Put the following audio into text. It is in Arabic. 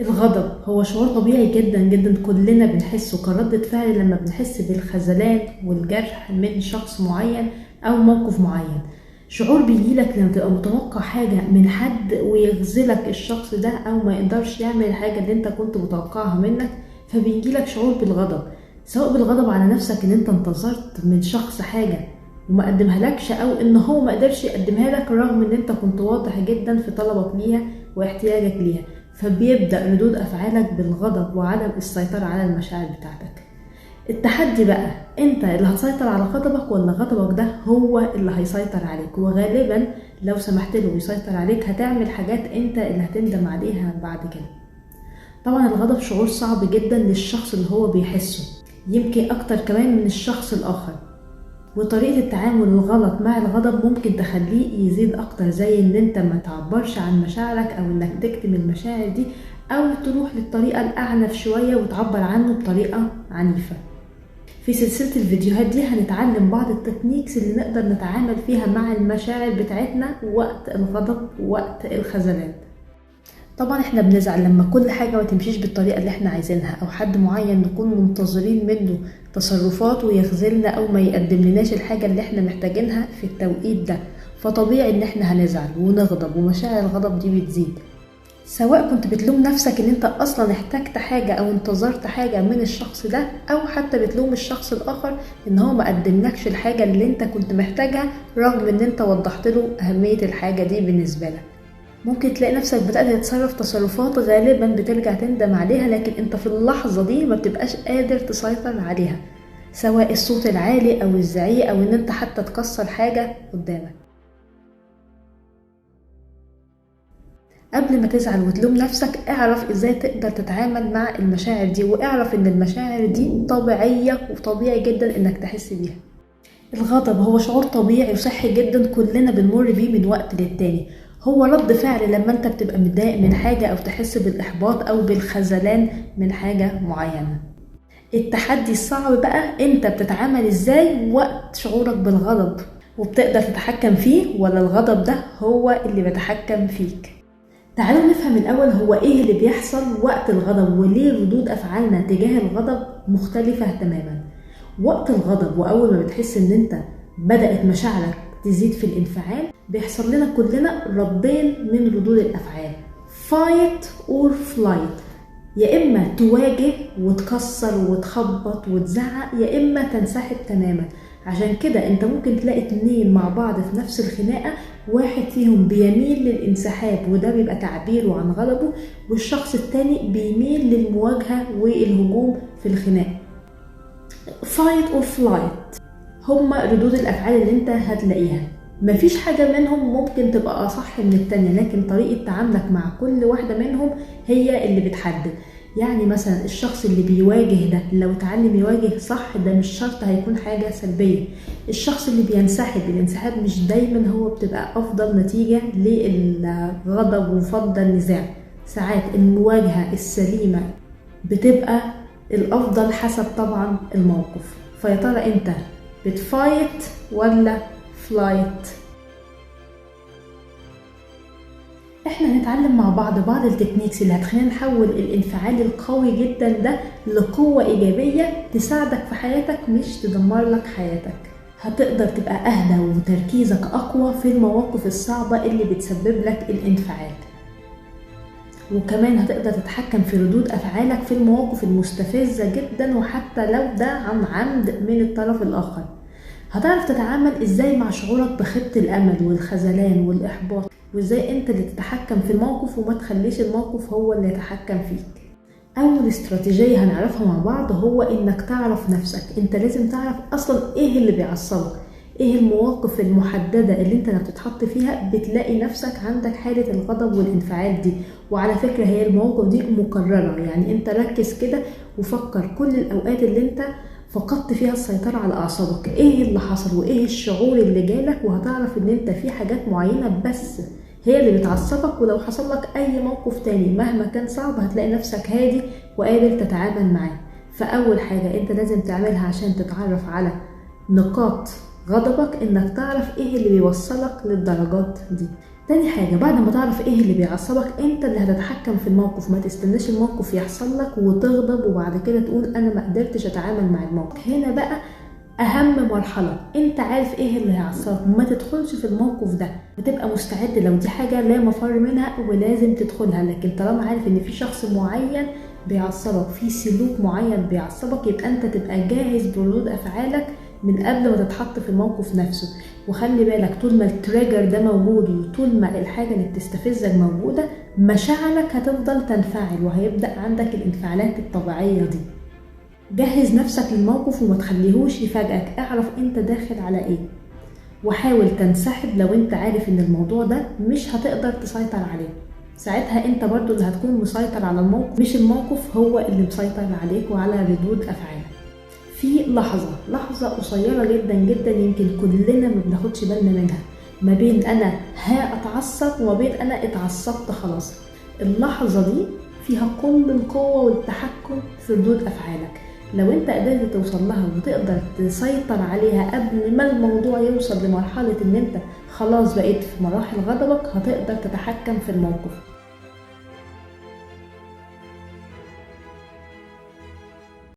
الغضب هو شعور طبيعي جدا جدا، كلنا بنحسه كردة فعل لما بنحس بالخذلان والجرح من شخص معين أو موقف معين. شعور بيجيلك لما تبقى متوقع حاجة من حد ويخذلك الشخص ده أو ما يقدرش يعمل الحاجة اللي انت كنت متوقعها منك، فبيجيلك شعور بالغضب، سواء بالغضب على نفسك ان انت انتظرت من شخص حاجة وما قدمها لكش، او ان هو ما قدرش يقدمها لك رغم ان انت كنت واضح جدا في طلبك ليها واحتياجك ليها، فبيبدأ ردود افعالك بالغضب وعدم السيطرة على المشاعر بتاعتك. التحدي بقى، انت اللي هتسيطر على غضبك ولا غضبك ده هو اللي هيسيطر عليك؟ وغالبا لو سمحت له يسيطر عليك هتعمل حاجات انت اللي هتندم عليها بعد كده. طبعا الغضب شعور صعب جدا للشخص اللي هو بيحسه، يمكن اكتر كمان من الشخص الاخر، وطريقة التعامل الغلط مع الغضب ممكن تخليه يزيد اكتر، زي ان انت ما تعبرش عن مشاعرك او انك تكتم المشاعر دي، او تروح للطريقة الاعنف شوية وتعبر عنه بطريقة عنيفة. في سلسلة الفيديوهات دي هنتعلم بعض التكنيكس اللي نقدر نتعامل فيها مع المشاعر بتاعتنا وقت الغضب ووقت الخذلان. طبعا احنا بنزعل لما كل حاجة ما تمشيش بالطريقة اللي احنا عايزينها، او حد معين نكون منتظرين منه تصرفات ويخذلنا او ما يقدم لناش الحاجة اللي احنا محتاجينها في التوقيت ده، فطبيعي ان احنا هنزعل ونغضب ومشاعر الغضب دي بتزيد. سواء كنت بتلوم نفسك ان انت اصلا احتجت حاجة او انتظرت حاجة من الشخص ده، او حتى بتلوم الشخص الاخر ان هو ما قدملكش الحاجة اللي انت كنت محتاجها رغم ان انت وضحت له اهمية الحاجة دي بالنسبة لك. ممكن تلاقي نفسك بدأت تتصرف تصرفات غالبا بترجع تندم عليها، لكن انت في اللحظة دي ما بتبقاش قادر تسيطر عليها، سواء الصوت العالي او الزعيق او ان انت حتى تكسر حاجة قدامك. قبل ما تزعل وتلوم نفسك، اعرف ازاي تقدر تتعامل مع المشاعر دي، واعرف ان المشاعر دي طبيعية وطبيعي جدا انك تحس بيها. الغضب هو شعور طبيعي وصحي جدا كلنا بنمر بيه من وقت للتاني، هو رد فعل لما انت بتبقى متضايق من حاجة او تحس بالاحباط او بالخذلان من حاجة معينة. التحدي الصعب بقى، انت بتتعامل ازاي وقت شعورك بالغضب، وبتقدر تتحكم فيه ولا الغضب ده هو اللي بيتحكم فيك؟ تعالوا نفهم الأول هو إيه اللي بيحصل وقت الغضب وليه ردود أفعالنا تجاه الغضب مختلفة تماما. وقت الغضب وأول ما بتحس إن أنت بدأت مشاعرك تزيد في الانفعال، بيحصل لنا كلنا ردين من ردود الأفعال، fight or flight، يا إما تواجه وتكسر وتخبط وتزعق، يا إما تنسحب تماما. عشان كده انت ممكن تلاقي اتنين مع بعض في نفس الخناقة، واحد فيهم بيميل للانسحاب وده بيبقى تعبيره عن غضبه، والشخص التاني بيميل للمواجهة والهجوم في الخناقة. fight or flight هما ردود الأفعال اللي انت هتلاقيها، مفيش حاجة منهم ممكن تبقى أصح من التانية، لكن طريقة تعاملك مع كل واحدة منهم هي اللي بتحدد. يعني مثلا الشخص اللي بيواجه ده لو اتعلم يواجه صح، ده مش شرط هيكون حاجة سلبية. الشخص اللي بينسحب، الانسحاب مش دايما هو بتبقى أفضل نتيجة للغضب وفضل النزاع، ساعات المواجهة السليمة بتبقى الأفضل حسب طبعا الموقف. فيا ترى انت بتفايت ولا فلايت؟ احنا هنتعلم مع بعض التكنيكس اللي هتخلينا نحول الانفعال القوي جدا ده لقوة ايجابية تساعدك في حياتك مش تدمر لك حياتك. هتقدر تبقى اهدى وتركيزك اقوى في المواقف الصعبة اللي بتسبب لك الانفعال، وكمان هتقدر تتحكم في ردود افعالك في المواقف المستفزة جدا وحتى لو ده عن عمد من الطرف الاخر. هتعرف تتعامل ازاي مع شعورك بخيبة الامل والخذلان والاحباط، وازاي انت اللي تتحكم في الموقف وما تخليش الموقف هو اللي يتحكم فيك. اول استراتيجية هنعرفها مع بعض هو انك تعرف نفسك. انت لازم تعرف اصلا ايه اللي بيعصبك، ايه المواقف المحددة اللي انت لما بتتحط فيها بتلاقي نفسك عندك حالة الغضب والانفعال دي. وعلى فكرة هي المواقف دي مكررة، يعني انت ركز كده وفكر كل الاوقات اللي انت فقدت فيها السيطرة على أعصابك، إيه اللي حصل وإيه الشعور اللي جالك، وهتعرف إن أنت في حاجات معينة بس هي اللي بتعصبك. ولو حصل لك أي موقف تاني مهما كان صعب هتلاقي نفسك هادي وقادر تتعامل معاه. فأول حاجة أنت لازم تعملها عشان تتعرف على نقاط غضبك إنك تعرف إيه اللي بيوصلك للدرجات دي. تاني حاجة، بعد ما تعرف ايه اللي بيعصبك انت اللي هتتحكم في الموقف، ما تستناش الموقف يحصل لك وتغضب وبعد كده تقول انا ما قدرتش اتعامل مع الموقف. هنا بقى اهم مرحلة، انت عارف ايه اللي هيعصبك، ما تدخلش في الموقف ده، وتبقى مستعد لو دي حاجة لا مفر منها ولازم تدخلها. لكن طالما عارف ان في شخص معين بيعصبك، في سلوك معين بيعصبك، يبقى انت تبقى جاهز بردود افعالك من قبل ما تتحط في الموقف نفسه. وخلي بالك طول ما التريجر ده موجود وطول ما الحاجة اللي بتستفزك موجودة، مشاعرك هتفضل تنفعل وهيبدأ عندك الانفعالات الطبيعية دي. جهز نفسك للموقف وما تخليهوش يفاجئك، اعرف انت داخل على ايه، وحاول تنسحب لو انت عارف ان الموضوع ده مش هتقدر تسيطر عليه. ساعتها انت برضو اللي هتكون مسيطر على الموقف، مش الموقف هو اللي مسيطر عليك وعلى ردود افعالك. في لحظة قصيرة جدا جدا يمكن كلنا ما بناخدش بالنا منها، ما بين انا اتعصب وما بين انا اتعصبت خلاص. اللحظة دي فيها كل القوة والتحكم في ردود افعالك. لو انت قدرت توصل لها وتقدر تسيطر عليها قبل ما الموضوع يوصل لمرحلة ان انت خلاص بقيت في مراحل غضبك، هتقدر تتحكم في الموقف.